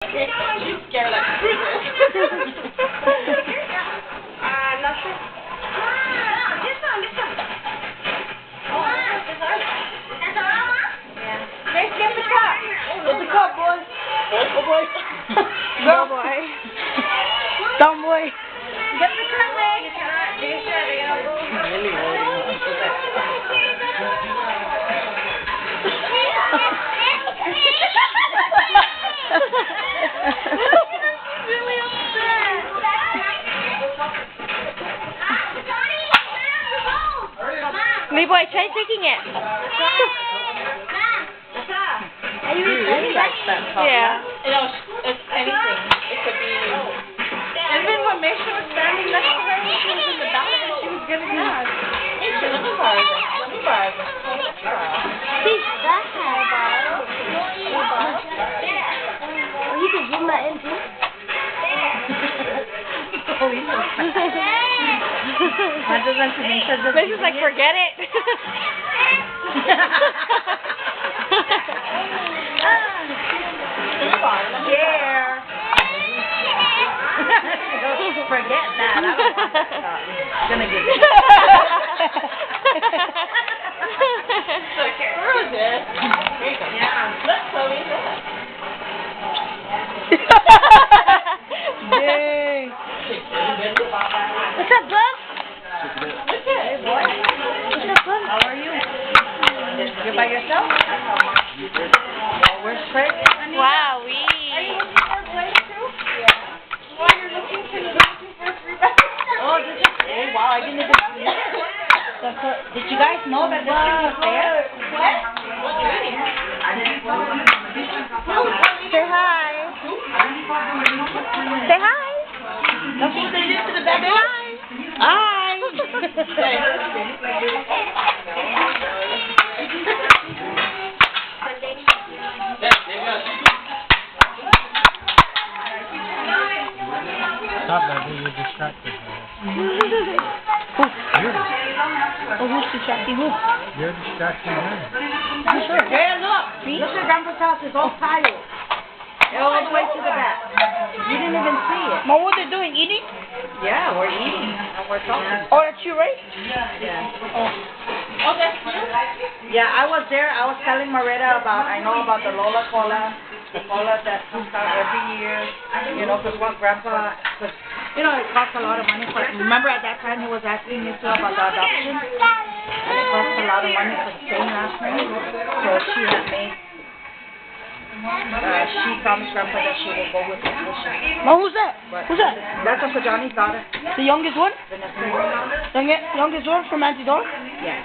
She's scared like screw this. Not sure. This one. Oh, that's all, Mama? Yeah. Let's get the cup. Get the cup, boy. Oh, boy. Go, boy. Dumb boy. Get the cup, Meg. Really holding Really upset. Boy, try taking it. Are you really likes that stuff? Yeah. You know, it's anything. It could be. Even when Misha was standing next to her, she was in the back and she was getting mad. Misha, let me borrow this. Let me borrow this. You can zoom that in too. Oh, he's so Misha's like, forget it. Yeah. Forget that. I don't want that stuff. Gonna give it. Okay. Where is it? Here you go. Yeah. Look, Chloe. Yay. What's up, bud? Hey, boy. What's up, bud? How are you? You by yourself? Where's Craig? Wow, Are you looking for a place too? Yeah. While you're looking, can you looking for 3 bedrooms? Oh, this is. Oh, wow, I didn't even see it. Did you guys know that this thing was there? What? say hi. Say hi. That's what they did to the bedroom? Hi. Stop that, dude. You're distracted. Oh, who's distracting who? You're distracting her. Sure. Yeah, look. Look at Grandpa's house. It's all tiled. All the way to the back. You didn't even see it. Mom, what they doing? Eating? Yeah, we're eating. And we're talking. Oh, that's you, right? Yeah. Oh. Okay. Yeah, I was there. I was telling Marita about, I know about the Lola Cola. The cola that comes out every year. You know, because what Grandpa, cause, you know, it costs a lot of money. For, remember at that time he was asking me too about the adoption? And it costs a lot of money for the same last name. So she had made, she promised Grandpa that she will go with his wishes. Mom, who's that? But Who's that? That's Uncle Johnny's daughter, The youngest one? Vanessa. Youngest one from Auntie Dora? Yeah.